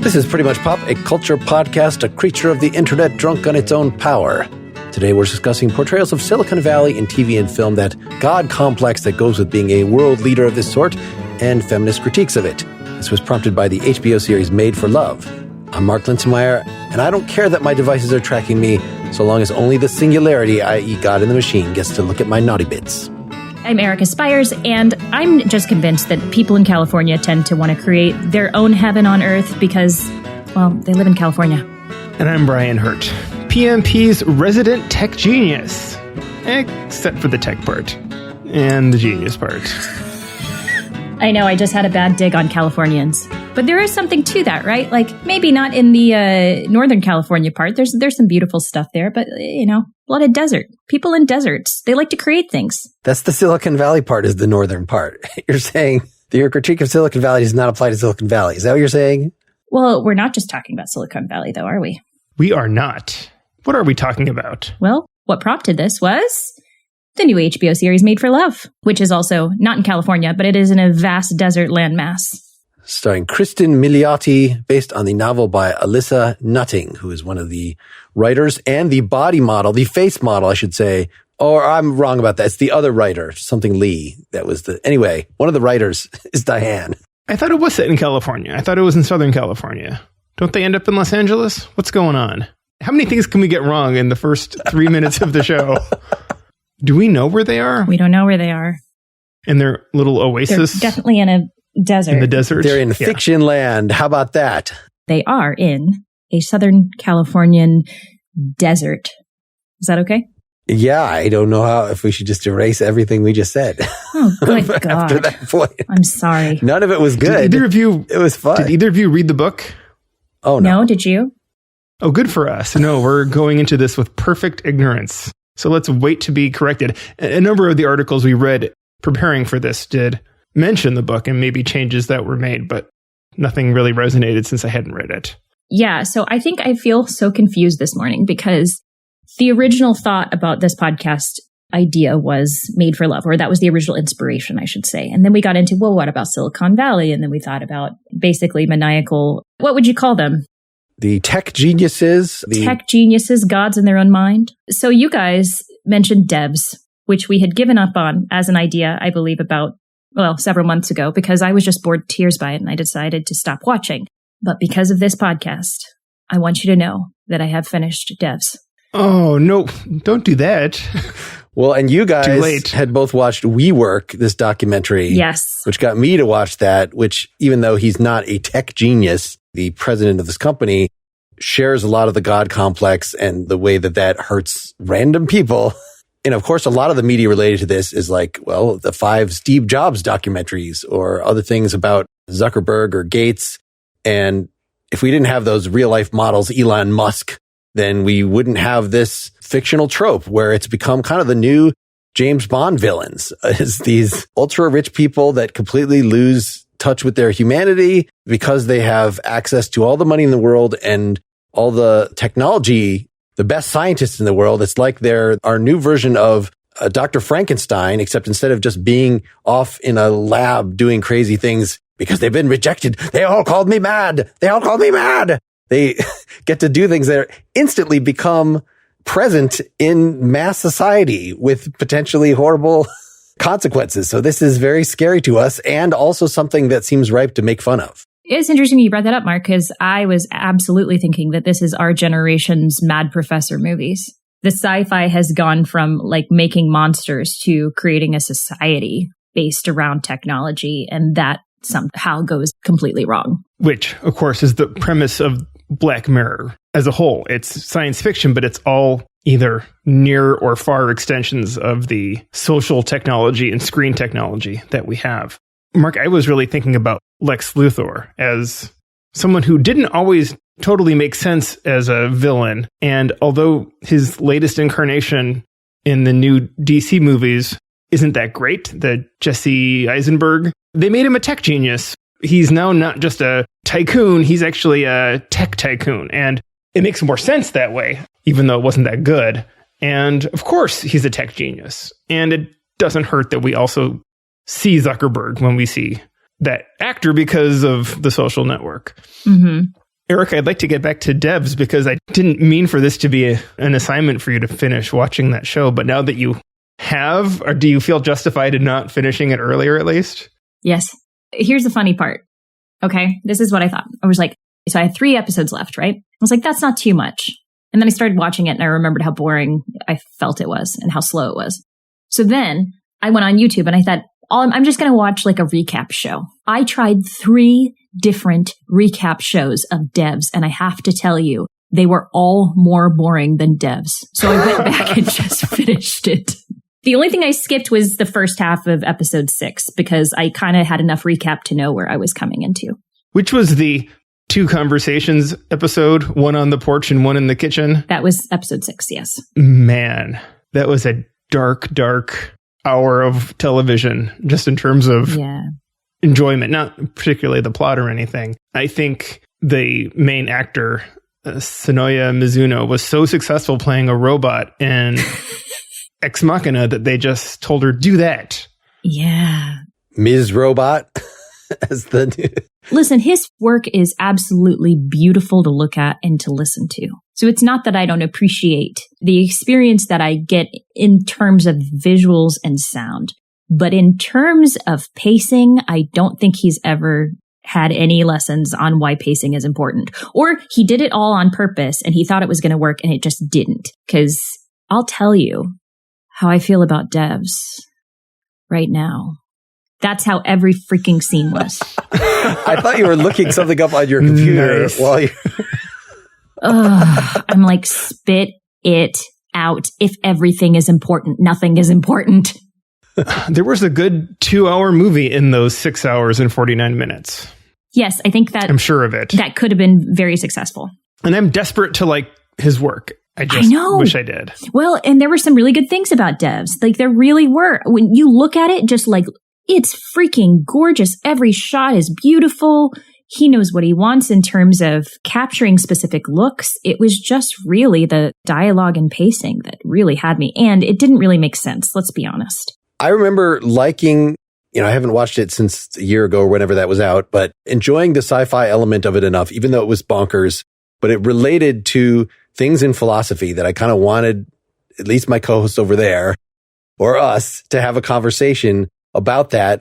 This is Pretty Much Pop, a culture podcast, a creature of the internet drunk on its own power. Today we're discussing portrayals of Silicon Valley in TV and film, that God complex that goes with being a world leader of this sort, and feminist critiques of it. This was prompted by the HBO series Made for Love. I'm Mark Linsenmeyer, and I don't care that my devices are tracking me, so long as only the singularity, i.e. God in the machine, gets to look at my naughty bits. I'm Erica Spires, and I'm just convinced that people in California tend to want to create their own heaven on earth because, well, they live in California. And I'm Brian Hurt, PMP's resident tech genius. Except for the tech part. And the genius part. I know, I just had a bad dig on Californians. But there is something to that, right? Like, maybe not in the Northern California part. There's some beautiful stuff there, but, you know, a lot of desert. People in deserts, they like to create things. That's the Silicon Valley part, is the northern part. You're saying that your critique of Silicon Valley does not apply to Silicon Valley. Is that what you're saying? Well, we're not just talking about Silicon Valley, though, are we? We are not. What are we talking about? Well, what prompted this was the new HBO series Made for Love, which is also not in California, but it is in a vast desert landmass. Starring Kristen Milioti, based on the novel by Alyssa Nutting, who is one of the writers and the body model, the face model, I should say. Or I'm wrong about that. It's the other writer, something Lee. Anyway, one of the writers is Diane. I thought it was set in California. I thought it was in Southern California. Don't they end up in Los Angeles? What's going on? How many things can we get wrong in the first 3 minutes of the show? Do we know where they are? We don't know where they are. In their little oasis? They're definitely in a desert. In the desert? They're in fiction land. How about that? They are in a Southern Californian desert. Is that okay? Yeah, I don't know if we should just erase everything we just said. Oh, good God. After that point. I'm sorry. None of it was good. It was fun. Did either of you read the book? Oh, no. No, did you? Oh, good for us. No, we're going into this with perfect ignorance. So let's wait to be corrected. A number of the articles we read preparing for this did mention the book and maybe changes that were made, but nothing really resonated since I hadn't read it. Yeah, so I think I feel so confused this morning because the original thought about this podcast idea was Made for Love, or that was the original inspiration, I should say. And then we got into, well, what about Silicon Valley? And then we thought about basically maniacal, what would you call them? The tech geniuses. Tech geniuses, gods in their own mind. So you guys mentioned devs, which we had given up on as an idea, I believe, about, well, several months ago, because I was just bored to tears by it and I decided to stop watching. But because of this podcast, I want you to know that I have finished Devs. Oh, no, don't do that. Well, and you guys had both watched WeWork, this documentary. Yes. Which got me to watch that, which even though he's not a tech genius, the president of this company shares a lot of the God complex and the way that hurts random people. And of course, a lot of the media related to this is like, well, the 5 Steve Jobs documentaries or other things about Zuckerberg or Gates. And if we didn't have those real life models, Elon Musk, then we wouldn't have this fictional trope where it's become kind of the new James Bond villains. Is these ultra rich people that completely lose touch with their humanity because they have access to all the money in the world and all the technology, the best scientists in the world. It's like they're our new version of Dr. Frankenstein, except instead of just being off in a lab doing crazy things because they've been rejected, they all called me mad. They get to do things that instantly become present in mass society with potentially horrible consequences. So this is very scary to us and also something that seems ripe to make fun of. It's interesting you brought that up, Mark, because I was absolutely thinking that this is our generation's Mad Professor movies. The sci-fi has gone from like making monsters to creating a society based around technology, and that somehow goes completely wrong. Which, of course, is the premise of Black Mirror as a whole. It's science fiction, but it's all either near or far extensions of the social technology and screen technology that we have. Mark, I was really thinking about Lex Luthor as someone who didn't always totally make sense as a villain. And although his latest incarnation in the new DC movies isn't that great, the Jesse Eisenberg, they made him a tech genius. He's now not just a tycoon, he's actually a tech tycoon. And it makes more sense that way, even though it wasn't that good. And of course, he's a tech genius. And it doesn't hurt that we also see Zuckerberg when we see that actor because of The Social Network. Mm-hmm. Eric, I'd like to get back to Devs because I didn't mean for this to be an assignment for you to finish watching that show. But now that you have, or do you feel justified in not finishing it earlier at least? Yes. Here's the funny part. Okay. This is what I thought. I was like, so I had 3 episodes left, right? I was like, that's not too much. And then I started watching it and I remembered how boring I felt it was and how slow it was. So then I went on YouTube and I thought, I'm just going to watch like a recap show. I tried 3 different recap shows of Devs, and I have to tell you, they were all more boring than Devs. So I went back and just finished it. The only thing I skipped was the first half of episode 6 because I kind of had enough recap to know where I was coming into. Which was the 2 conversations episode, one on the porch and one in the kitchen? That was episode 6, yes. Man, that was a dark hour of television, just in terms of enjoyment, not particularly the plot or anything. I think the main actor, Sonoya Mizuno, was so successful playing a robot in Ex Machina that they just told her, do that. Yeah. Ms. Robot as the... Listen, his work is absolutely beautiful to look at and to listen to. So it's not that I don't appreciate the experience that I get in terms of visuals and sound. But in terms of pacing, I don't think he's ever had any lessons on why pacing is important. Or he did it all on purpose and he thought it was going to work and it just didn't. Because I'll tell you how I feel about Devs right now. That's how every freaking scene was. I thought you were looking something up on your computer while you... I'm like, spit it out. If everything is important, nothing is important. There was a good 2-hour movie in those 6 hours and 49 minutes. Yes, I think that... I'm sure of it. That could have been very successful. And I'm desperate to like his work. I know. Wish I did. Well, and there were some really good things about Devs. Like, there really were. When you look at it, just like... It's freaking gorgeous. Every shot is beautiful. He knows what he wants in terms of capturing specific looks. It was just really the dialogue and pacing that really had me. And it didn't really make sense. Let's be honest. I remember liking, I haven't watched it since a year ago or whenever that was out, but enjoying the sci-fi element of it enough, even though it was bonkers, but it related to things in philosophy that I kind of wanted, at least my co-host over there or us, to have a conversation about that.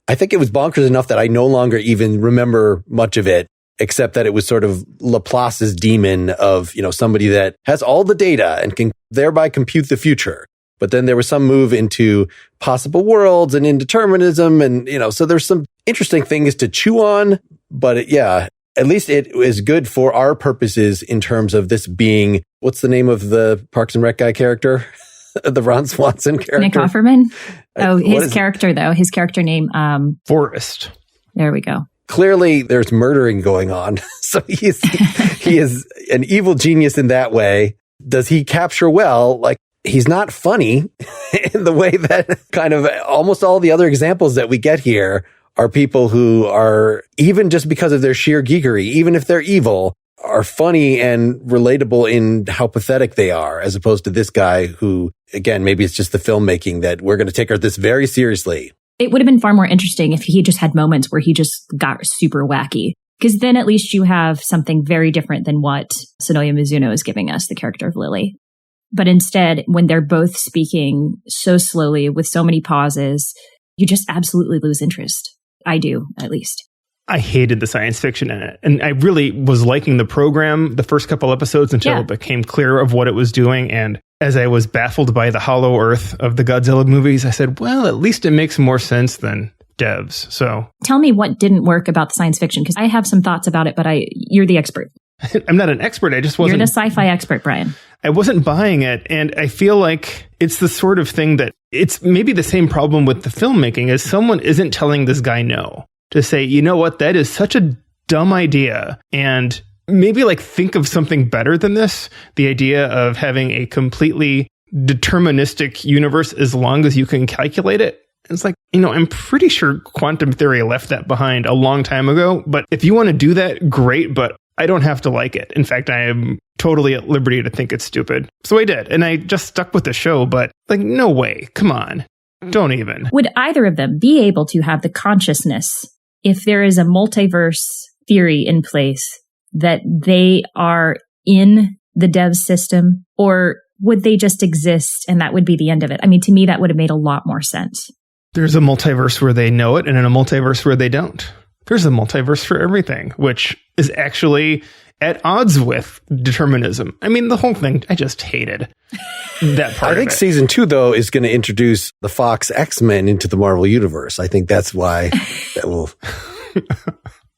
I think it was bonkers enough that I no longer even remember much of it, except that it was sort of Laplace's demon of, somebody that has all the data and can thereby compute the future. But then there was some move into possible worlds and indeterminism. And, so there's some interesting things to chew on. But at least it is good for our purposes in terms of this being, what's the name of the Parks and Rec guy character? The Ron Swanson character. Nick Offerman. Oh, his character, though. His character name. Forrest. There we go. Clearly, there's murdering going on. So he is an evil genius in that way. Does he capture well? Like, he's not funny in the way that kind of almost all the other examples that we get here are people who are, even just because of their sheer geekery, even if they're evil, are funny and relatable in how pathetic they are, as opposed to this guy who, again, maybe it's just the filmmaking that we're going to take this very seriously. It would have been far more interesting if he just had moments where he just got super wacky, because then at least you have something very different than what Sonoya Mizuno is giving us, the character of Lily. But instead, when they're both speaking so slowly with so many pauses, you just absolutely lose interest. I do, at least. I hated the science fiction in it. And I really was liking the program the first couple episodes until it became clear of what it was doing. And as I was baffled by the hollow earth of the Godzilla movies, I said, well, at least it makes more sense than Devs. So tell me what didn't work about the science fiction, because I have some thoughts about it, but you're the expert. I'm not an expert. I just wasn't. You're the sci-fi expert, Brian. I wasn't buying it. And I feel like it's the sort of thing that it's maybe the same problem with the filmmaking as someone isn't telling this guy no. To say, you know what, that is such a dumb idea. And maybe think of something better than this. The idea of having a completely deterministic universe as long as you can calculate it. It's like, I'm pretty sure quantum theory left that behind a long time ago. But if you want to do that, great. But I don't have to like it. In fact, I am totally at liberty to think it's stupid. So I did. And I just stuck with the show. But no way. Come on. Don't even. Would either of them be able to have the consciousness, if there is a multiverse theory in place, that they are in the dev system, or would they just exist and that would be the end of it? I mean, to me, that would have made a lot more sense. There's a multiverse where they know it and in a multiverse where they don't. There's a multiverse for everything, which is actually at odds with determinism. I mean, the whole thing, I just hated that part. I think season 2, though, is going to introduce the Fox X-Men into the Marvel Universe. I think that's why that will...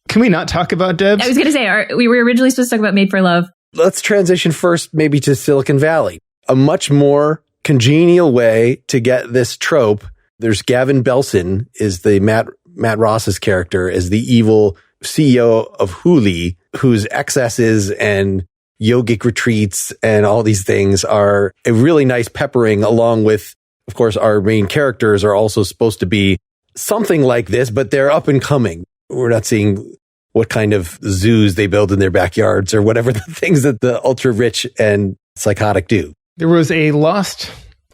Can we not talk about Debs? I was going to say, we were originally supposed to talk about Made for Love. Let's transition first maybe to Silicon Valley. A much more congenial way to get this trope. There's Gavin Belson is the Matt Ross's character as the evil CEO of Huli, whose excesses and yogic retreats and all these things are a really nice peppering, along with, of course, our main characters are also supposed to be something like this, but they're up and coming. We're not seeing what kind of zoos they build in their backyards or whatever the things that the ultra rich and psychotic do. There was a lost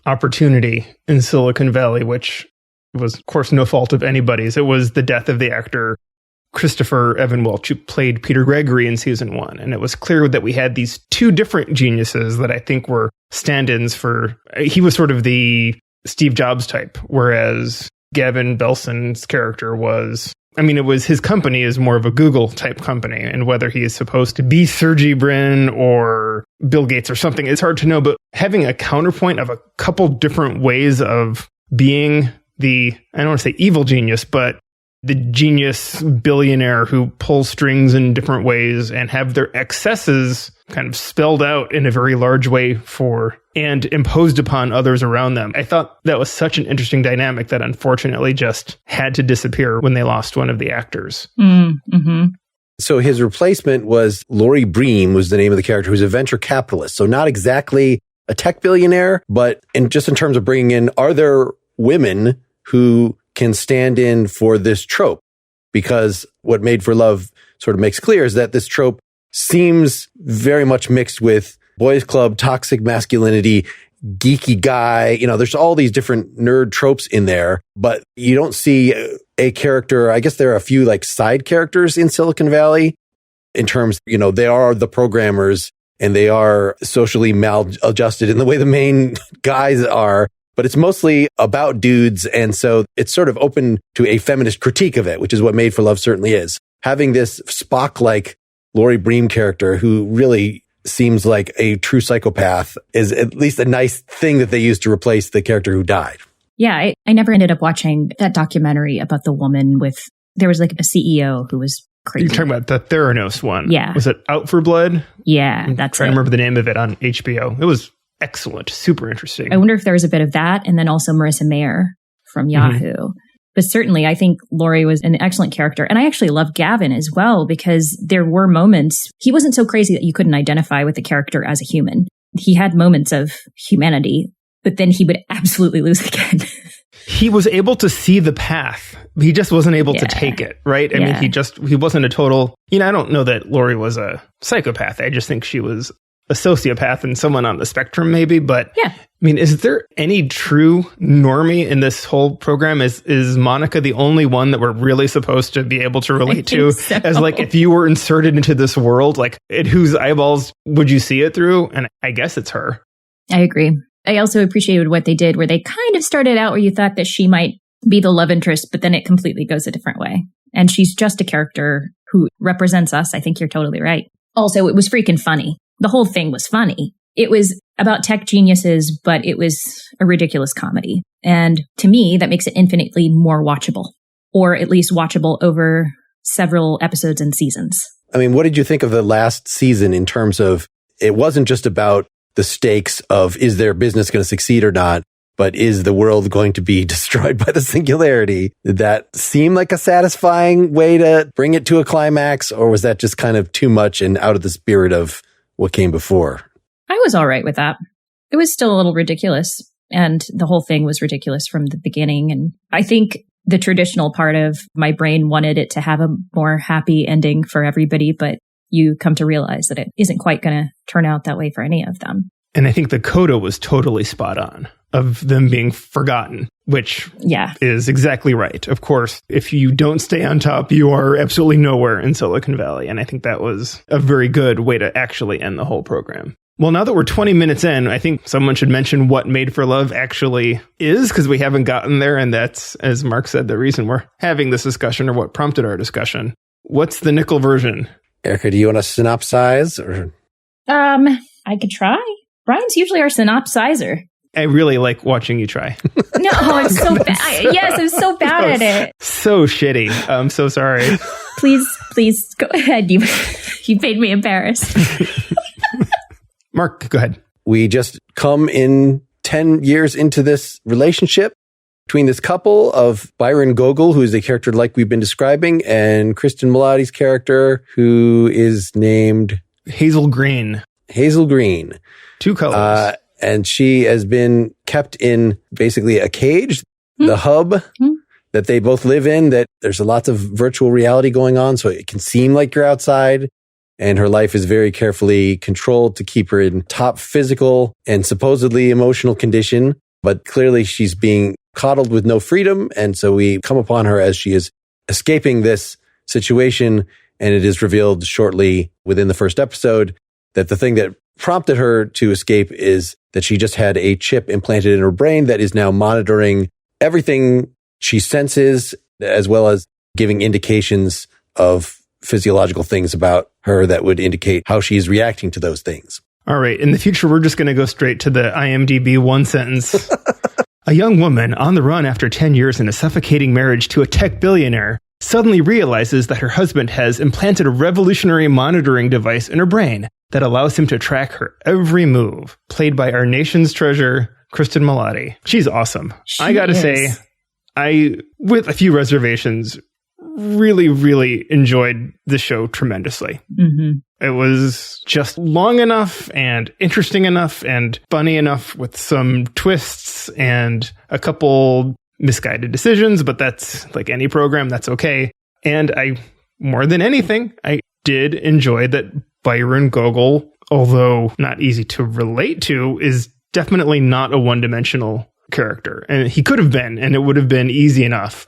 opportunity in Silicon Valley, which was, of course, no fault of anybody's. It was the death of the actor Christopher Evan Welch, who played Peter Gregory in season 1. And it was clear that we had these two different geniuses that I think were stand-ins for... He was sort of the Steve Jobs type, whereas Gavin Belson's character was... I mean, it was his company is more of a Google type company, and whether he is supposed to be Sergey Brin or Bill Gates or something, it's hard to know. But having a counterpoint of a couple different ways of being the, I don't want to say evil genius, but the genius billionaire who pulls strings in different ways and have their excesses kind of spelled out in a very large way for and imposed upon others around them. I thought that was such an interesting dynamic that unfortunately just had to disappear when they lost one of the actors. Mm-hmm. So his replacement was Laurie Bream, was the name of the character, who's a venture capitalist. So not exactly a tech billionaire, but in terms of bringing in, are there women who can stand in for this trope? Because what Made for Love sort of makes clear is that this trope seems very much mixed with boys club, toxic masculinity, geeky guy. You know, there's all these different nerd tropes in there, but you don't see a character. I guess there are a few like side characters in Silicon Valley in terms, you know, they are the programmers and they are socially maladjusted in the way the main guys are. But it's mostly about dudes. And so it's sort of open to a feminist critique of it, which is what Made for Love certainly is. Having this Spock-like Laurie Bream character who really seems like a true psychopath is at least a nice thing that they used to replace the character who died. Yeah, I never ended up watching that documentary about the woman there was like a CEO who was crazy. You're talking about the Theranos one. Yeah. Was it Out for Blood? Yeah, that's it. I remember the name of it on HBO. It was excellent. Super interesting. I wonder if there was a bit of that. And then also Marissa Mayer from Yahoo. Mm-hmm. But certainly, I think Laurie was an excellent character. And I actually love Gavin as well, because there were moments, he wasn't so crazy that you couldn't identify with the character as a human. He had moments of humanity, but then he would absolutely lose again. He was able to see the path. He just wasn't able to take it, right? I mean, he wasn't a total, I don't know that Laurie was a psychopath. I just think she was a sociopath and someone on the spectrum maybe, but I mean, is there any true normie in this whole program? Is Monica the only one that we're really supposed to be able to relate to? So. As like, if you were inserted into this world, like at whose eyeballs would you see it through? And I guess it's her. I agree. I also appreciated what they did where they kind of started out where you thought that she might be the love interest, but then it completely goes a different way. And she's just a character who represents us. I think you're totally right. Also, it was freaking funny. The whole thing was funny. It was about tech geniuses, but it was a ridiculous comedy. And to me, that makes it infinitely more watchable, or at least watchable over several episodes and seasons. I mean, what did you think of the last season in terms of, it wasn't just about the stakes of, is their business going to succeed or not, but is the world going to be destroyed by the singularity? Did that seem like a satisfying way to bring it to a climax, or was that just kind of too much and out of the spirit of what came before? I was all right with that. It was still a little ridiculous, and the whole thing was ridiculous from the beginning. And I think the traditional part of my brain wanted it to have a more happy ending for everybody, but you come to realize that it isn't quite going to turn out that way for any of them. And I think the coda was totally spot on. of them being forgotten, which is exactly right. Of course, if you don't stay on top, you are absolutely nowhere in Silicon Valley. And I think that was a very good way to actually end the whole program. Well, now that we're 20 minutes in, I think someone should mention what Made for Love actually is, because we haven't gotten there. And that's, as Mark said, the reason we're having this discussion, or what prompted our discussion. What's the nickel version? Erica, do you want to synopsize? Or? I could try. Brian's usually our synopsizer. I really like watching you try. No, I'm so bad. Yes, I'm so bad at it. So shitty. I'm so sorry. Please go ahead. You made me embarrassed. Mark, go ahead. We just come in 10 years into this relationship between this couple of Byron Gogol, who is a character like we've been describing, and Kristen Milioti's character, who is named Hazel Green. Hazel Green. 2 colors. And she has been kept in basically a cage, the hub that they both live in, that there's lots of virtual reality going on. So it can seem like you're outside. And her life is very carefully controlled to keep her in top physical and supposedly emotional condition. But clearly she's being coddled with no freedom. And so we come upon her as she is escaping this situation. And it is revealed shortly within the first episode that the thing that prompted her to escape is that she just had a chip implanted in her brain that is now monitoring everything she senses, as well as giving indications of physiological things about her that would indicate how she is reacting to those things. All right. In the future, we're just going to go straight to the IMDb one sentence. A young woman on the run after 10 years in a suffocating marriage to a tech billionaire suddenly realizes that her husband has implanted a revolutionary monitoring device in her brain that allows him to track her every move. Played by our nation's treasure, Kristen Milioti. She's awesome. I got to say, I, with a few reservations, really, really enjoyed the show tremendously. Mm-hmm. It was just long enough and interesting enough and funny enough with some twists and a couple misguided decisions, but that's like any program, that's okay. And more than anything, I did enjoy that Byron Gogol, although not easy to relate to, is definitely not a one-dimensional character. And he could have been, and it would have been easy enough.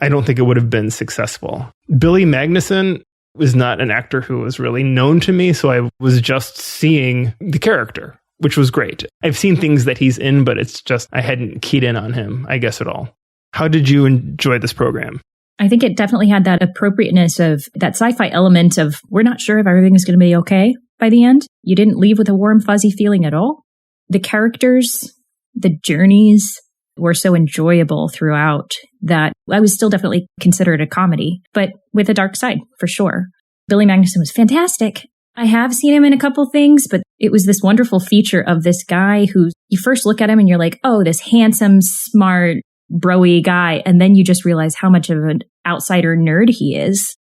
I don't think it would have been successful. Billy Magnuson was not an actor who was really known to me, so I was just seeing the character, which was great. I've seen things that he's in, but it's just I hadn't keyed in on him, I guess, at all. How did you enjoy this program? I think it definitely had that appropriateness of that sci-fi element of we're not sure if everything is going to be okay by the end. You didn't leave with a warm, fuzzy feeling at all. The characters, the journeys were so enjoyable throughout that I would still definitely consider it a comedy, but with a dark side, for sure. Billy Magnuson was fantastic. I have seen him in a couple things, but it was this wonderful feature of this guy who you first look at him and you're like, oh, this handsome, smart, bro-y guy. And then you just realize how much of an outsider nerd he is.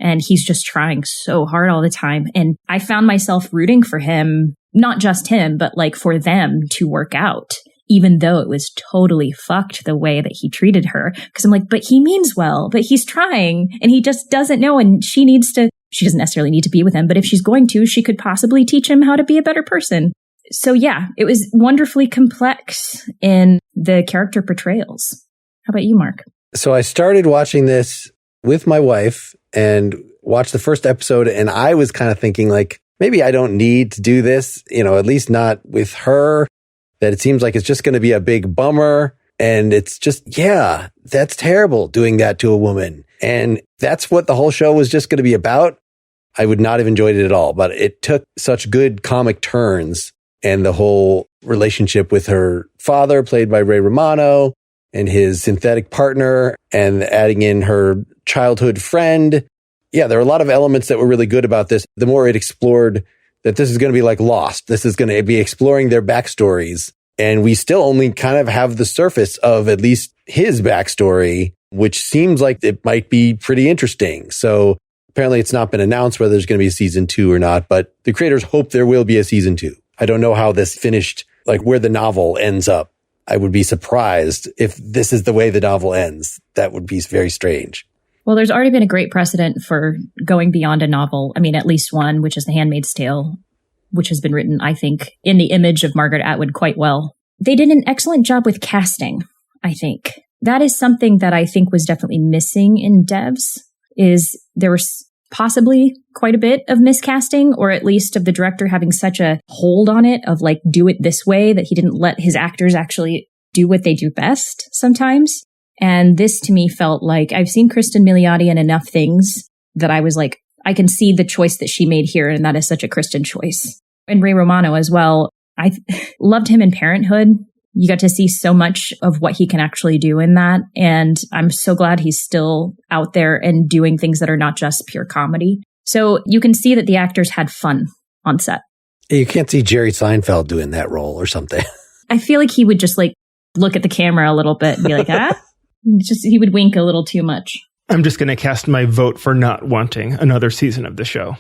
And he's just trying so hard all the time. And I found myself rooting for him, not just him, but like for them to work out, even though it was totally fucked the way that he treated her. Because I'm like, but he means well, but he's trying and he just doesn't know. And she doesn't necessarily need to be with him, but if she's going to, she could possibly teach him how to be a better person. So yeah, it was wonderfully complex in the character portrayals. How about you, Mark? So I started watching this with my wife and watched the first episode, and I was kind of thinking like, maybe I don't need to do this, at least not with her, that it seems like it's just going to be a big bummer. And it's just, yeah, that's terrible doing that to a woman. And that's what the whole show was just going to be about. I would not have enjoyed it at all, but it took such good comic turns, and the whole relationship with her father, played by Ray Romano, and his synthetic partner, and adding in her childhood friend. Yeah, there are a lot of elements that were really good about this. The more it explored that this is going to be like Lost. This is going to be exploring their backstories. And we still only kind of have the surface of at least his backstory, which seems like it might be pretty interesting. So apparently it's not been announced whether there's going to be a season 2 or not, but the creators hope there will be a season 2. I don't know how this finished, like where the novel ends up. I would be surprised if this is the way the novel ends. That would be very strange. Well, there's already been a great precedent for going beyond a novel. I mean, at least one, which is The Handmaid's Tale, which has been written, I think, in the image of Margaret Atwood quite well. they did an excellent job with casting, I think. That is something that I think was definitely missing in Devs, is there was possibly quite a bit of miscasting, or at least of the director having such a hold on it of like, do it this way, that he didn't let his actors actually do what they do best sometimes. And this to me felt like I've seen Kristen Milioti in enough things that I was like, I can see the choice that she made here, and that is such a Kristen choice. And Ray Romano as well. I loved him in Parenthood. You got to see so much of what he can actually do in that. And I'm so glad he's still out there and doing things that are not just pure comedy. So you can see that the actors had fun on set. You can't see Jerry Seinfeld doing that role or something. I feel like he would just like look at the camera a little bit and be like, he would wink a little too much. I'm just going to cast my vote for not wanting another season of the show.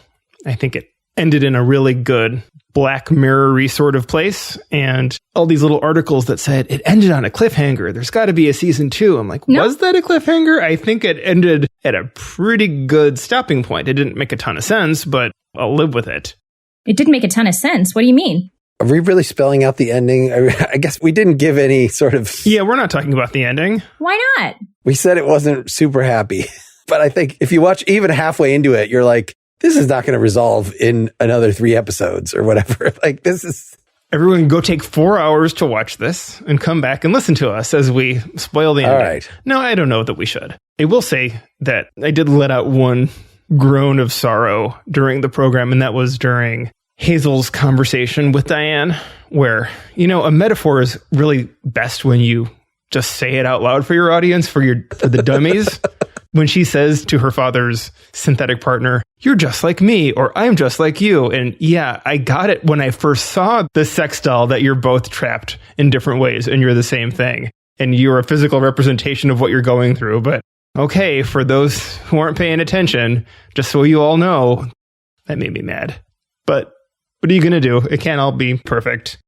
I think it ended in a really good Black Mirror-y sort of place. And all these little articles that said it ended on a cliffhanger. There's got to be a season 2. I'm like, no. Was that a cliffhanger? I think it ended at a pretty good stopping point. It didn't make a ton of sense, but I'll live with it. It didn't make a ton of sense. What do you mean? Are we really spelling out the ending? I guess we didn't give any sort of... Yeah, we're not talking about the ending. Why not? We said it wasn't super happy. But I think if you watch even halfway into it, you're like, this is not going to resolve in another 3 episodes or whatever. Like, this is... Everyone go take 4 hours to watch this and come back and listen to us as we spoil the ending. All right. No, I don't know that we should. I will say that I did let out one groan of sorrow during the program, and that was during Hazel's conversation with Diane, where, a metaphor is really best when you just say it out loud for your audience, for the dummies. When she says to her father's synthetic partner, "You're just like me," or "I'm just like you." And yeah, I got it when I first saw the sex doll, that you're both trapped in different ways and you're the same thing. And you're a physical representation of what you're going through. But okay, for those who aren't paying attention, just so you all know, that made me mad. But what are you going to do? It can't all be perfect.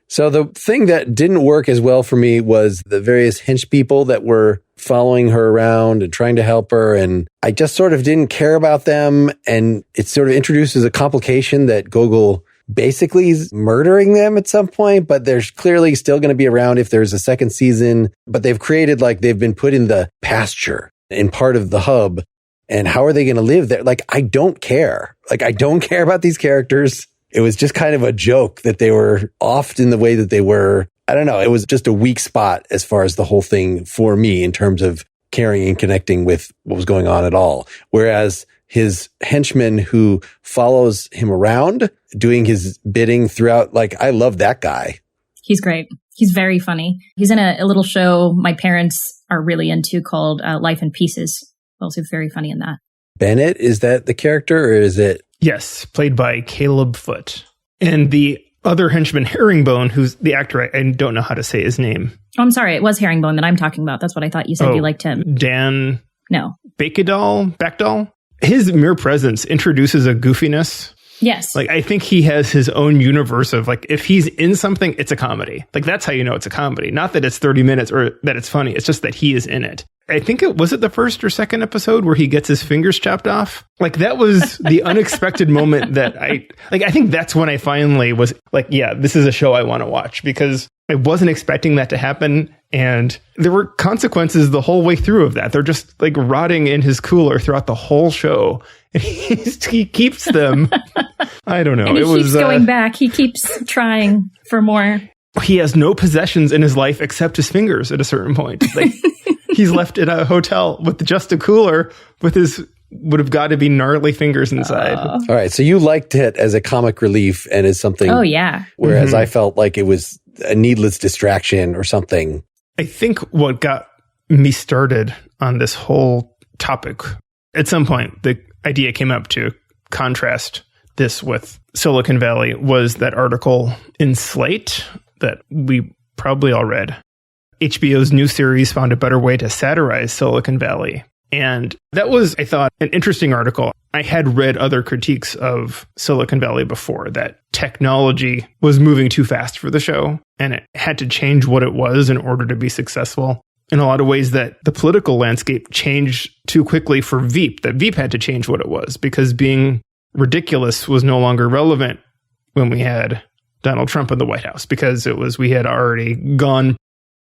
So the thing that didn't work as well for me was the various hench people that were following her around and trying to help her. And I just sort of didn't care about them. And it sort of introduces a complication that Gogol basically is murdering them at some point, but they're clearly still going to be around if there's a second season. But they've created, like, they've been put in the pasture in part of the hub. And how are they going to live there? Like, I don't care. Like, I don't care about these characters. It was just kind of a joke that they were off in the way that they were. I don't know. It was just a weak spot as far as the whole thing for me in terms of caring and connecting with what was going on at all. Whereas his henchman who follows him around doing his bidding throughout, like, I love that guy. He's great. He's very funny. He's in a little show my parents are really into called Life in Pieces. Also very funny in that. Bennett, is that the character, or is it? Yes, played by Caleb Foote. And the other henchman, Herringbone, who's the actor, I don't know how to say his name. Oh, I'm sorry. It was Herringbone that I'm talking about. That's what I thought you said. You liked him. Dan? No. Backdahl? His mere presence introduces a goofiness. Yes. Like, I think he has his own universe of, like, if he's in something, it's a comedy. Like, that's how you know it's a comedy. Not that it's 30 minutes or that it's funny. It's just that he is in it. I think was it the first or second episode where he gets his fingers chopped off? Like, that was the unexpected moment that I think that's when I finally was like, yeah, this is a show I want to watch, because I wasn't expecting that to happen. And there were consequences the whole way through of that. They're just like rotting in his cooler throughout the whole show. And he keeps them. I don't know. And he keeps going back. He keeps trying for more. He has no possessions in his life except his fingers at a certain point. Like, he's left in a hotel with just a cooler with his would have got to be gnarly fingers inside. All right. So you liked it as a comic relief and as something. Oh, yeah. Whereas I felt like it was a needless distraction or something. I think what got me started on this whole topic, at some point, the idea came up to contrast this with Silicon Valley, was that article in Slate that we probably all read. HBO's new series found a better way to satirize Silicon Valley. And that was, I thought, an interesting article. I had read other critiques of Silicon Valley before, that technology was moving too fast for the show, and it had to change what it was in order to be successful. In a lot of ways, that the political landscape changed too quickly for Veep, that Veep had to change what it was, because being ridiculous was no longer relevant when we had Donald Trump in the White House, because we had already gone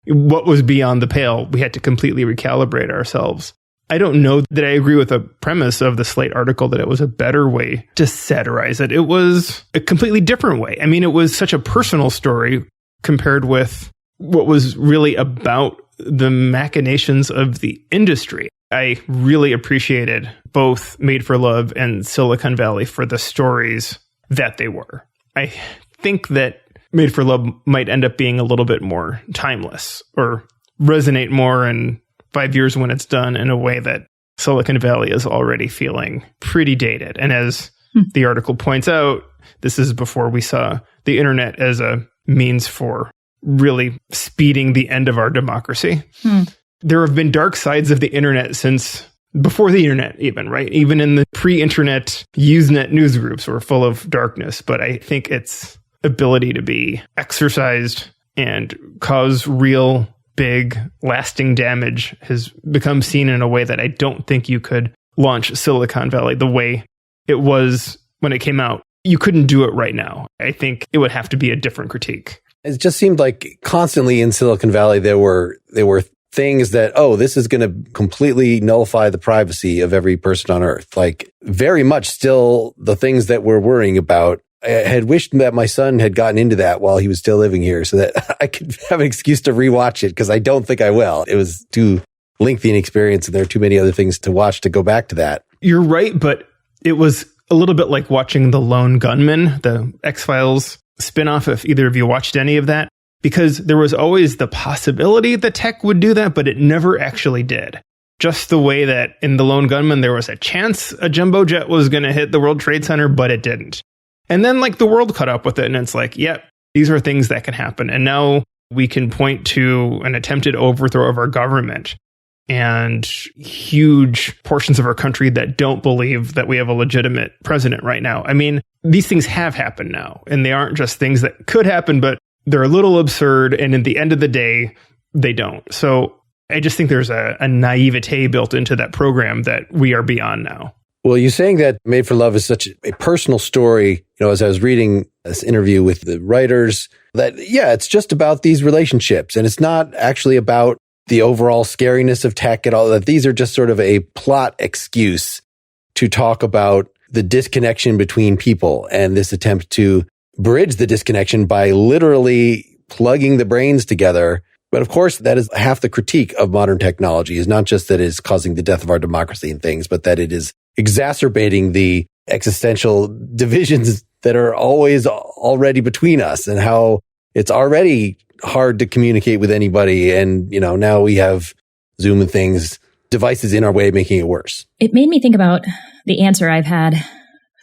what was beyond the pale. We had to completely recalibrate ourselves. I don't know that I agree with the premise of the Slate article that it was a better way to satirize it. It was a completely different way. I mean, it was such a personal story compared with what was really about the machinations of the industry. I really appreciated both Made for Love and Silicon Valley for the stories that they were. I think that Made for Love might end up being a little bit more timeless or resonate more in 5 years when it's done in a way that Silicon Valley is already feeling pretty dated. And as the article points out, this is before we saw the internet as a means for really speeding the end of our democracy. There have been dark sides of the internet since before the internet even, right? Even in the pre-internet Usenet news groups were full of darkness. But I think its ability to be exercised and cause real big lasting damage has become seen in a way that I don't think you could launch Silicon Valley the way it was when it came out. You couldn't do it right now. I think it would have to be a different critique. It just seemed like constantly in Silicon Valley, there were things that, this is going to completely nullify the privacy of every person on earth. Like very much still the things that we're worrying about. I had wished that my son had gotten into that while he was still living here so that I could have an excuse to rewatch it, because I don't think I will. It was too lengthy an experience and there are too many other things to watch to go back to that. You're right, but it was a little bit like watching The Lone Gunman, the X-Files spinoff, if either of you watched any of that, because there was always the possibility that tech would do that, but it never actually did. Just the way that in The Lone Gunman, there was a chance a jumbo jet was going to hit the World Trade Center, but it didn't. And then like the world caught up with it and it's like, yep, these are things that can happen. And now we can point to an attempted overthrow of our government and huge portions of our country that don't believe that we have a legitimate president right now. I mean, these things have happened now, and they aren't just things that could happen, but they're a little absurd. And at the end of the day, they don't. So I just think there's a naivete built into that program that we are beyond now. Well, you're saying that Made for Love is such a personal story. As I was reading this interview with the writers, that, it's just about these relationships. And it's not actually about the overall scariness of tech and all that. These are just sort of a plot excuse to talk about the disconnection between people and this attempt to bridge the disconnection by literally plugging the brains together. But of course, that is half the critique of modern technology, is not just that it is causing the death of our democracy and things, but that it is exacerbating the existential divisions that are always already between us, and how it's already hard to communicate with anybody. And, now we have Zoom and things, devices in our way, making it worse. It made me think about the answer I've had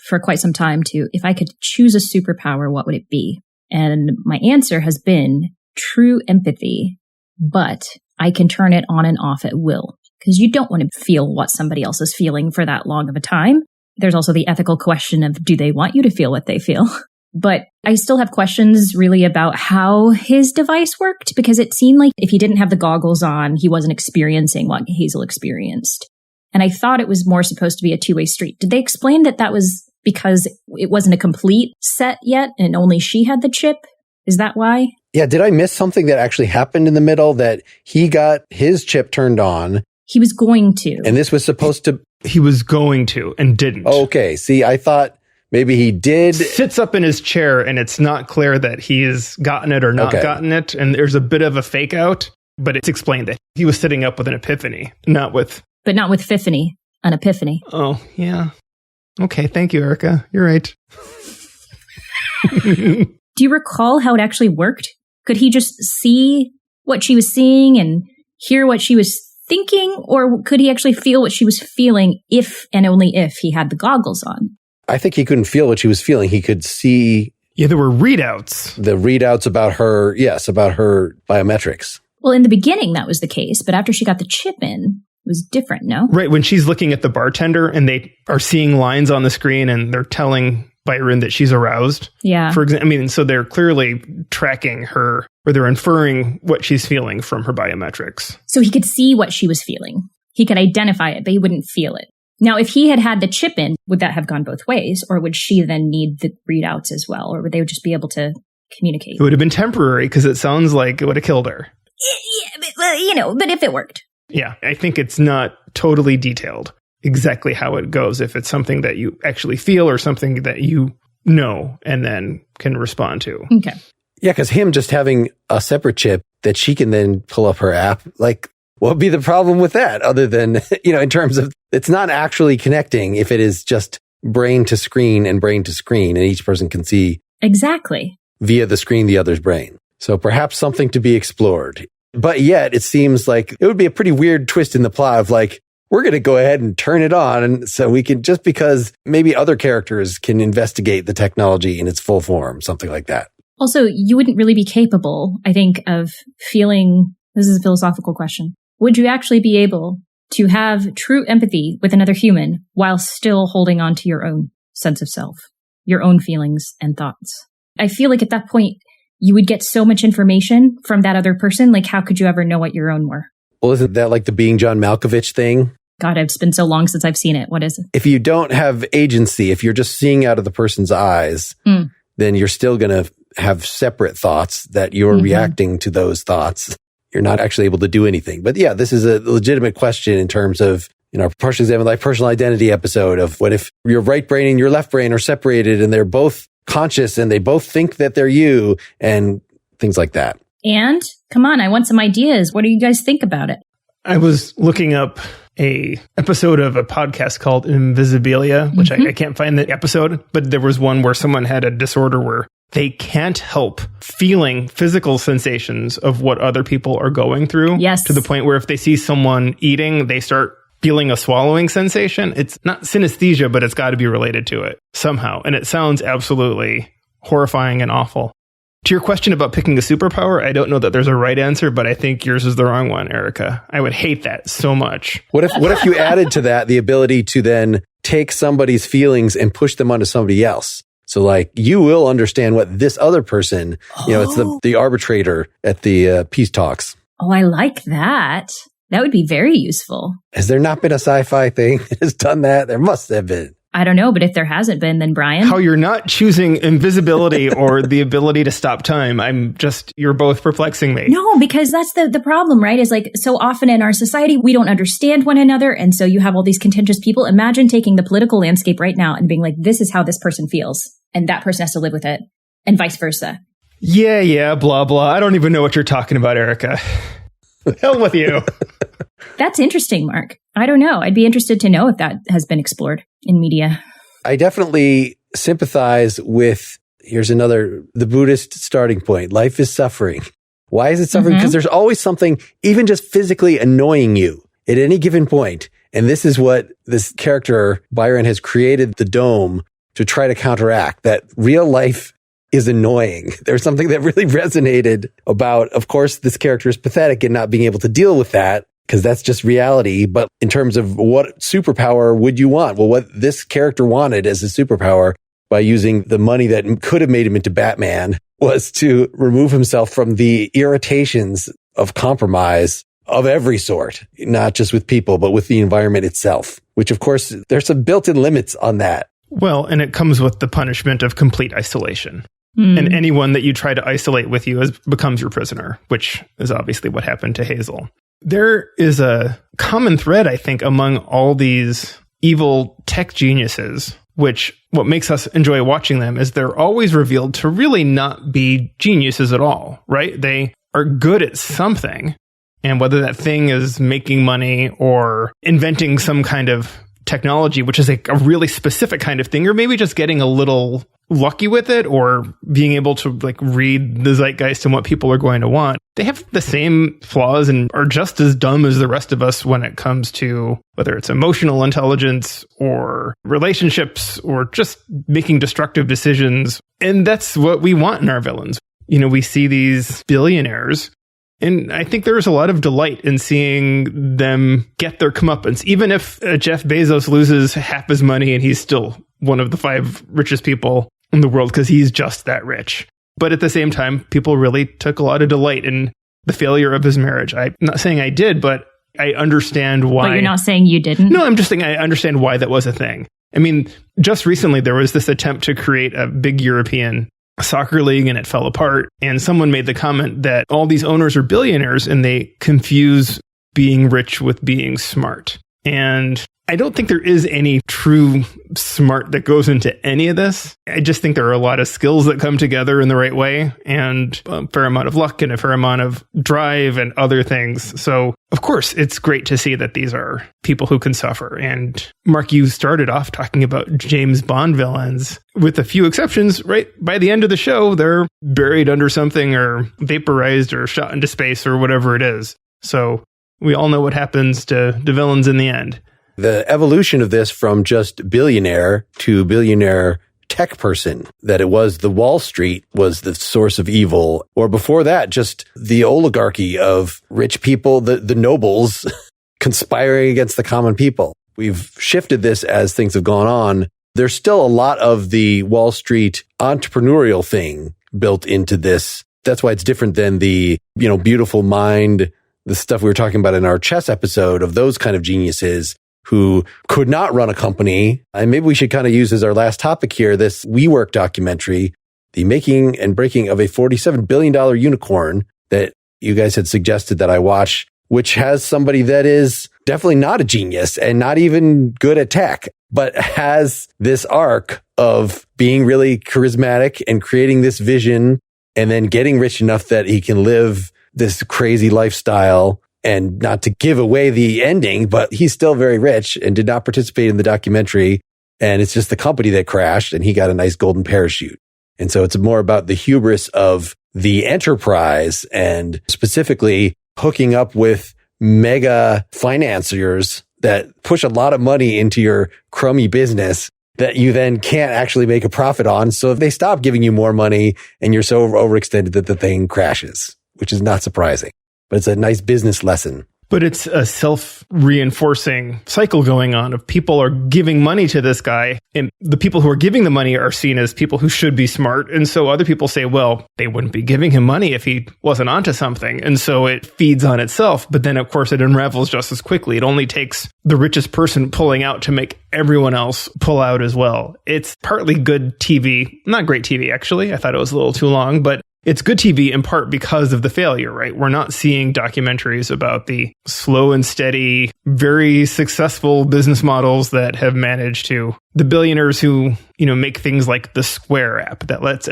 for quite some time to, if I could choose a superpower, what would it be? And my answer has been true empathy, but I can turn it on and off at will, because you don't want to feel what somebody else is feeling for that long of a time. There's also the ethical question of, do they want you to feel what they feel? But I still have questions really about how his device worked, because it seemed like if he didn't have the goggles on, he wasn't experiencing what Hazel experienced. And I thought it was more supposed to be a two-way street. Did they explain that that was because it wasn't a complete set yet and only she had the chip? Is that why? Yeah, did I miss something that actually happened in the middle, that he got his chip turned on? He was going to. And this was supposed to... He was going to and didn't. Okay, see, I thought maybe he did. Sits up in his chair and it's not clear that he's gotten it or not gotten it. And there's a bit of a fake out, but it's explained that he was sitting up with an epiphany, not with... But not with Fiffany, an epiphany. Oh, yeah. Okay, thank you, Erica. You're right. Do you recall how it actually worked? Could he just see what she was seeing and hear what she was thinking? Or could he actually feel what she was feeling if and only if he had the goggles on? I think he couldn't feel what she was feeling. He could see... Yeah, there were readouts. The readouts about her, about her biometrics. Well, in the beginning, that was the case. But after she got the chip in, it was different, no? Right, when she's looking at the bartender and they are seeing lines on the screen and they're telling Byron that she's aroused. Yeah. For example, I mean, so they're clearly tracking her, or they're inferring what she's feeling from her biometrics. So he could see what she was feeling. He could identify it, but he wouldn't feel it. Now, if he had had the chip in, would that have gone both ways? Or would she then need the readouts as well? Or would they just be able to communicate. It would have been temporary because it sounds like it would have killed her. Yeah, but if it worked. Yeah, I think it's not totally detailed exactly how it goes. If it's something that you actually feel or something that you know and then can respond to. Okay. Yeah, because him just having a separate chip that she can then pull up her app, like, what would be the problem with that other than, in terms of it's not actually connecting if it is just brain to screen and each person can see exactly via the screen the other's brain. So perhaps something to be explored. But yet it seems like it would be a pretty weird twist in the plot of like, we're going to go ahead and turn it on. And so we can, just because maybe other characters can investigate the technology in its full form, something like that. Also, you wouldn't really be capable, I think, of feeling, this is a philosophical question. Would you actually be able to have true empathy with another human while still holding on to your own sense of self, your own feelings and thoughts? I feel like at that point, you would get so much information from that other person. Like, how could you ever know what your own were? Well, isn't that like the being John Malkovich thing? God, it's been so long since I've seen it. What is it? If you don't have agency, if you're just seeing out of the person's eyes, then you're still going to have separate thoughts that you're reacting to those thoughts. You're not actually able to do anything. But yeah, this is a legitimate question in terms of, our Partially Examined Life Personal Identity episode of what if your right brain and your left brain are separated and they're both conscious and they both think that they're you and things like that. And come on, I want some ideas. What do you guys think about it? I was looking up a episode of a podcast called Invisibilia, which I can't find the episode, but there was one where someone had a disorder where they can't help feeling physical sensations of what other people are going through. Yes. To the point where if they see someone eating, they start feeling a swallowing sensation. It's not synesthesia, but it's got to be related to it somehow. And it sounds absolutely horrifying and awful. To your question about picking a superpower, I don't know that there's a right answer, but I think yours is the wrong one, Erica. I would hate that so much. What if you added to that the ability to then take somebody's feelings and push them onto somebody else? So like you will understand what this other person, it's the arbitrator at the peace talks. Oh, I like that. That would be very useful. Has there not been a sci-fi thing that has done that? There must have been. I don't know, but if there hasn't been, then Brian. How you're not choosing invisibility or the ability to stop time. You're both perplexing me. No, because that's the problem, right? Is like so often in our society, we don't understand one another. And so you have all these contentious people. Imagine taking the political landscape right now and being like, this is how this person feels. And that person has to live with it and vice versa. Yeah, blah, blah. I don't even know what you're talking about, Erica. Hell with you. That's interesting, Mark. I don't know. I'd be interested to know if that has been explored in media. I definitely sympathize with, the Buddhist starting point. Life is suffering. Why is it suffering? Because there's always something, even just physically annoying you at any given point. And this is what this character, Byron, has created the dome to try to counteract, that real life is annoying. There's something that really resonated about, of course, this character is pathetic in not being able to deal with that, because that's just reality. But in terms of what superpower would you want? Well, what this character wanted as a superpower by using the money that could have made him into Batman was to remove himself from the irritations of compromise of every sort, not just with people, but with the environment itself, which of course, there's some built-in limits on that. Well, and it comes with the punishment of complete isolation. And anyone that you try to isolate with you becomes your prisoner, which is obviously what happened to Hazel. There is a common thread, I think, among all these evil tech geniuses, which what makes us enjoy watching them is they're always revealed to really not be geniuses at all, right? They are good at something. And whether that thing is making money or inventing some kind of technology, which is a really specific kind of thing, or maybe just getting a little lucky with it or being able to read the zeitgeist and what people are going to want. They have the same flaws and are just as dumb as the rest of us when it comes to whether it's emotional intelligence or relationships or just making destructive decisions. And that's what we want in our villains. We see these billionaires, and I think there's a lot of delight in seeing them get their comeuppance. Even if Jeff Bezos loses half his money and he's still one of the 5 richest people in the world because he's just that rich. But at the same time, people really took a lot of delight in the failure of his marriage. I'm not saying I did, but I understand why. But you're not saying you didn't? No, I'm just saying I understand why that was a thing. I mean, just recently there was this attempt to create a big European soccer league and it fell apart. And someone made the comment that all these owners are billionaires and they confuse being rich with being smart. And I don't think there is any true smart that goes into any of this. I just think there are a lot of skills that come together in the right way and a fair amount of luck and a fair amount of drive and other things. So, of course, it's great to see that these are people who can suffer. And Mark, you started off talking about James Bond villains. With a few exceptions, right by the end of the show, they're buried under something or vaporized or shot into space or whatever it is. So we all know what happens to the villains in the end. The evolution of this from just billionaire to billionaire tech person, that it was the Wall Street was the source of evil, or before that, just the oligarchy of rich people, the nobles conspiring against the common people. We've shifted this as things have gone on. There's still a lot of the Wall Street entrepreneurial thing built into this. That's why it's different than the, beautiful mind, the stuff we were talking about in our chess episode of those kind of geniuses who could not run a company. And maybe we should kind of use as our last topic here, this WeWork documentary, the making and breaking of a $47 billion unicorn that you guys had suggested that I watch, which has somebody that is definitely not a genius and not even good at tech, but has this arc of being really charismatic and creating this vision and then getting rich enough that he can live this crazy lifestyle. And not to give away the ending, but he's still very rich and did not participate in the documentary. And it's just the company that crashed and he got a nice golden parachute. And so it's more about the hubris of the enterprise and specifically hooking up with mega financiers that push a lot of money into your crummy business that you then can't actually make a profit on. So if they stop giving you more money and you're so overextended that the thing crashes, which is not surprising. But it's a nice business lesson. But it's a self-reinforcing cycle going on of people are giving money to this guy, and the people who are giving the money are seen as people who should be smart. And so other people say, well, they wouldn't be giving him money if he wasn't onto something. And so it feeds on itself. But then, of course, it unravels just as quickly. It only takes the richest person pulling out to make everyone else pull out as well. It's partly good TV. Not great TV, actually. I thought it was a little too long, but it's good TV in part because of the failure, right? We're not seeing documentaries about the slow and steady, very successful business models that have managed to, the billionaires who, make things like the Square app that lets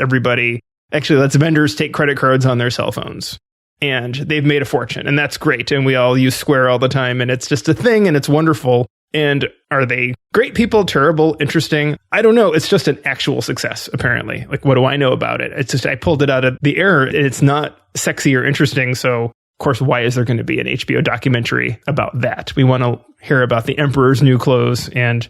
vendors take credit cards on their cell phones. And they've made a fortune, and that's great. And we all use Square all the time, and it's just a thing, and it's wonderful. And are they great people, terrible, interesting? I don't know. It's just an actual success, apparently. Like, what do I know about it? It's just, I pulled it out of the air. It's not sexy or interesting. So, of course, why is there going to be an HBO documentary about that? We want to hear about the emperor's new clothes and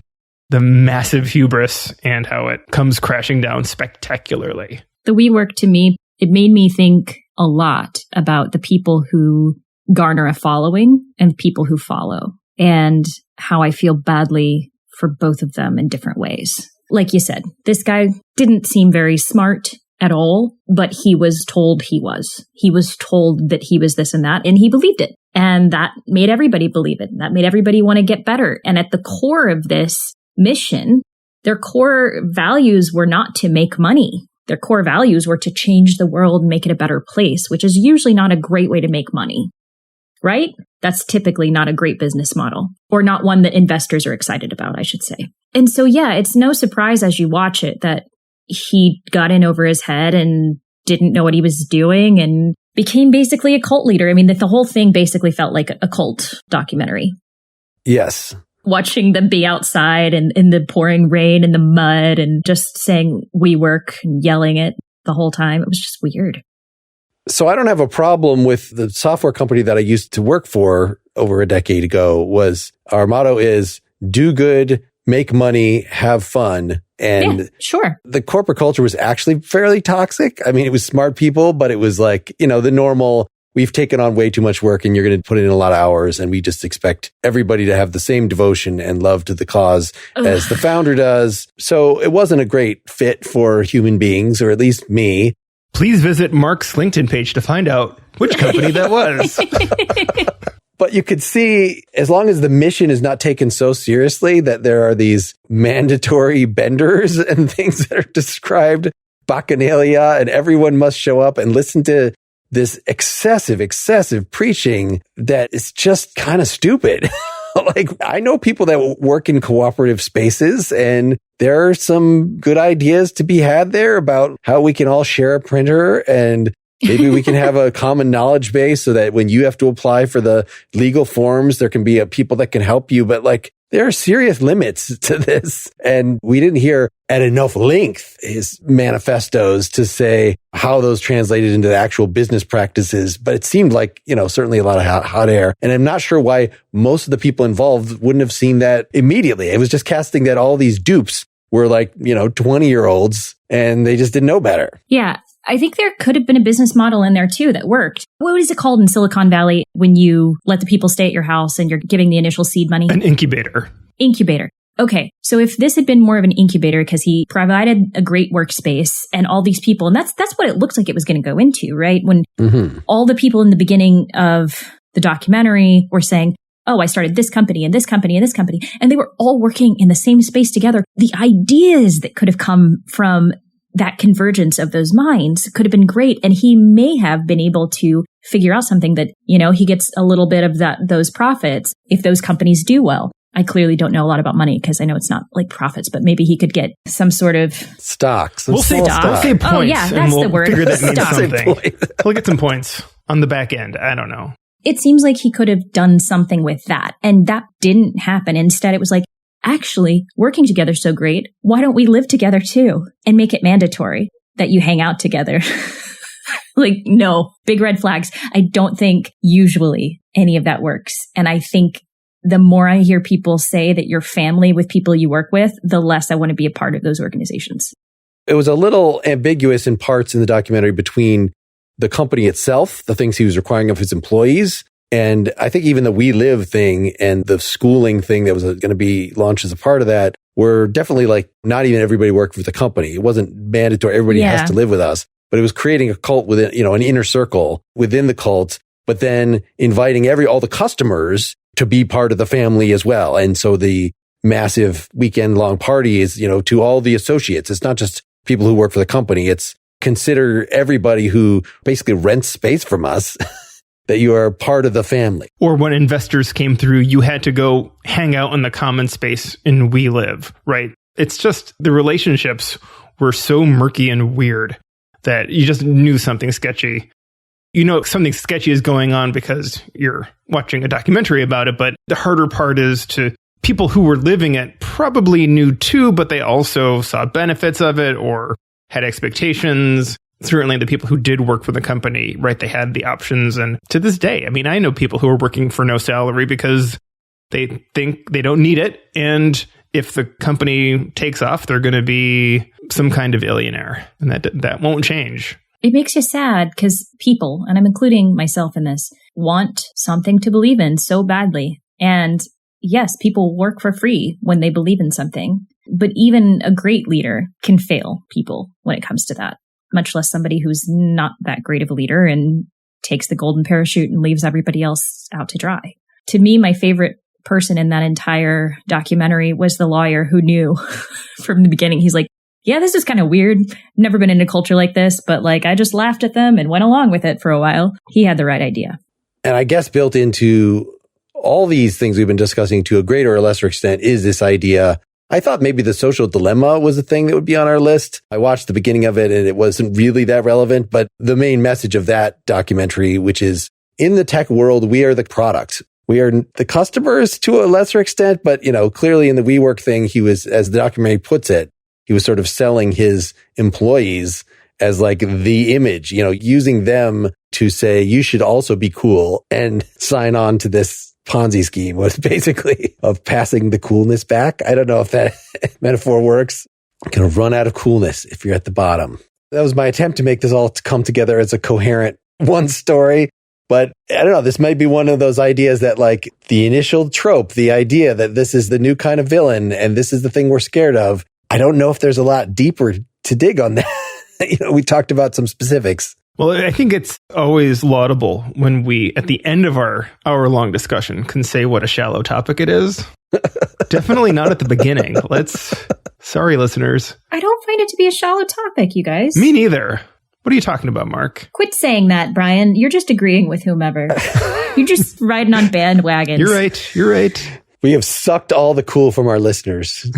the massive hubris and how it comes crashing down spectacularly. The WeWork, to me, it made me think a lot about the people who garner a following and people who follow, and how I feel badly for both of them in different ways. Like you said, this guy didn't seem very smart at all, but he was told he was. He was told that he was this and that, and he believed it. And that made everybody believe it. That made everybody want to get better. And at the core of this mission, their core values were not to make money. Their core values were to change the world and make it a better place, which is usually not a great way to make money, right? That's typically not a great business model, or not one that investors are excited about, I should say. And so, yeah, it's no surprise as you watch it that he got in over his head and didn't know what he was doing and became basically a cult leader. I mean, the whole thing basically felt like a cult documentary. Yes. Watching them be outside and in the pouring rain and the mud and just saying WeWork and yelling it the whole time. It was just weird. So I don't have a problem with the software company that I used to work for over a decade ago. Was our motto is do good, make money, have fun. And yeah, sure. The corporate culture was actually fairly toxic. I mean, it was smart people, but it was like, the normal, we've taken on way too much work and you're going to put in a lot of hours. And we just expect everybody to have the same devotion and love to the cause as the founder does. So it wasn't a great fit for human beings, or at least me. Please visit Mark's LinkedIn page to find out which company that was. But you could see, as long as the mission is not taken so seriously, that there are these mandatory benders and things that are described. bacchanalia and everyone must show up and listen to this excessive preaching that is just kind of stupid. Like, I know people that work in cooperative spaces, and there are some good ideas to be had there about how we can all share a printer, and maybe we can have a common knowledge base so that when you have to apply for the legal forms, there can be people that can help you. But like, there are serious limits to this. And we didn't hear at enough length his manifestos to say how those translated into the actual business practices. But it seemed like, certainly a lot of hot air. And I'm not sure why most of the people involved wouldn't have seen that immediately. It was just casting that all these dupes were like, 20-year-olds and they just didn't know better. Yeah. I think there could have been a business model in there too that worked. What is it called in Silicon Valley when you let the people stay at your house and you're giving the initial seed money? An incubator. Incubator. Okay. So if this had been more of an incubator because he provided a great workspace and all these people, and that's what it looked like it was going to go into, right? When all the people in the beginning of the documentary were saying, oh, I started this company and this company and this company, and they were all working in the same space together. The ideas that could have come from that convergence of those minds could have been great. And he may have been able to figure out something that, he gets a little bit of those profits if those companies do well. I clearly don't know a lot about money because I know it's not like profits, but maybe he could get some sort of stocks. We'll say points. Oh yeah, that's the word. Figure that means something. We'll get some points on the back end. I don't know. It seems like he could have done something with that. And that didn't happen. Instead, it was like, actually, working together so great. Why don't we live together too and make it mandatory that you hang out together? Like, no, big red flags. I don't think usually any of that works. And I think the more I hear people say that you're family with people you work with, the less I want to be a part of those organizations. It was a little ambiguous in parts in the documentary between the company itself, the things he was requiring of his employees, and I think even the We Live thing and the schooling thing that was going to be launched as a part of that were definitely like not even everybody worked for the company. It wasn't mandatory. Everybody has to live with us, but it was creating a cult within, an inner circle within the cult, but then inviting all the customers to be part of the family as well. And so the massive weekend long party is, to all the associates. It's not just people who work for the company. It's consider everybody who basically rents space from us. That you are part of the family. Or when investors came through, you had to go hang out in the common space in We Live, right? It's just the relationships were so murky and weird that you just knew something sketchy. Something sketchy is going on because you're watching a documentary about it, but the harder part is to people who were living it probably knew too, but they also saw benefits of it or had expectations. Certainly the people who did work for the company, right, they had the options. And to this day, I know people who are working for no salary because they think they don't need it. And if the company takes off, they're going to be some kind of billionaire. And that won't change. It makes you sad because people, and I'm including myself in this, want something to believe in so badly. And yes, people work for free when they believe in something. But even a great leader can fail people when it comes to that. Much less somebody who's not that great of a leader and takes the golden parachute and leaves everybody else out to dry. To me, my favorite person in that entire documentary was the lawyer who knew from the beginning. He's like, yeah, this is kind of weird. Never been in a culture like this, but I just laughed at them and went along with it for a while. He had the right idea. And I guess built into all these things we've been discussing to a greater or lesser extent is this idea. I thought maybe the social dilemma was a thing that would be on our list. I watched the beginning of it and it wasn't really that relevant, but the main message of that documentary, which is in the tech world, we are the product. We are the customers to a lesser extent, but clearly in the WeWork thing, he was, as the documentary puts it, he was sort of selling his employees as like the image, using them to say, you should also be cool and sign on to this Ponzi scheme was basically of passing the coolness back. I don't know if that metaphor works. You're going to run out of coolness if you're at the bottom. That was my attempt to make this all come together as a coherent one story. But I don't know, this might be one of those ideas that like the initial trope, the idea that this is the new kind of villain and this is the thing we're scared of. I don't know if there's a lot deeper to dig on that. We talked about some specifics. Well, I think it's always laudable when we, at the end of our hour-long discussion, can say what a shallow topic it is. Definitely not at the beginning. Let's Sorry, listeners. I don't find it to be a shallow topic, you guys. Me neither. What are you talking about, Mark? Quit saying that, Brian. You're just agreeing with whomever. You're just riding on bandwagons. You're right. We have sucked all the cool from our listeners.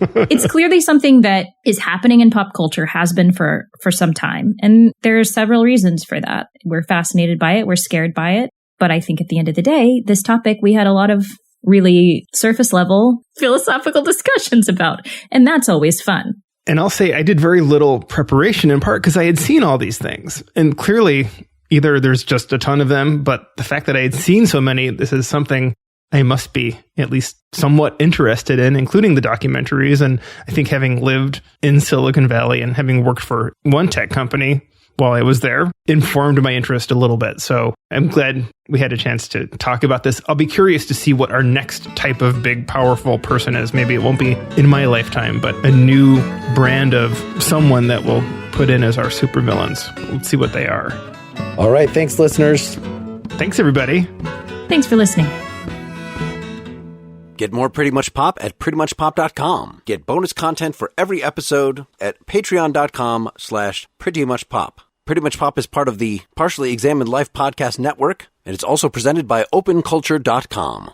It's clearly something that is happening in pop culture, has been for some time. And there are several reasons for that. We're fascinated by it. We're scared by it. But I think at the end of the day, this topic, we had a lot of really surface level philosophical discussions about. And that's always fun. And I'll say I did very little preparation in part because I had seen all these things. And clearly, either there's just a ton of them, but the fact that I had seen so many, this is something I must be at least somewhat interested in, including the documentaries. And I think having lived in Silicon Valley and having worked for one tech company while I was there informed my interest a little bit. So I'm glad we had a chance to talk about this. I'll be curious to see what our next type of big, powerful person is. Maybe it won't be in my lifetime, but a new brand of someone that we'll put in as our supervillains. Let's see what they are. All right. Thanks, listeners. Thanks, everybody. Thanks for listening. Get more Pretty Much Pop at prettymuchpop.com. Get bonus content for every episode at patreon.com/prettymuchpop. Pretty Much Pop is part of the Partially Examined Life podcast network, and it's also presented by openculture.com.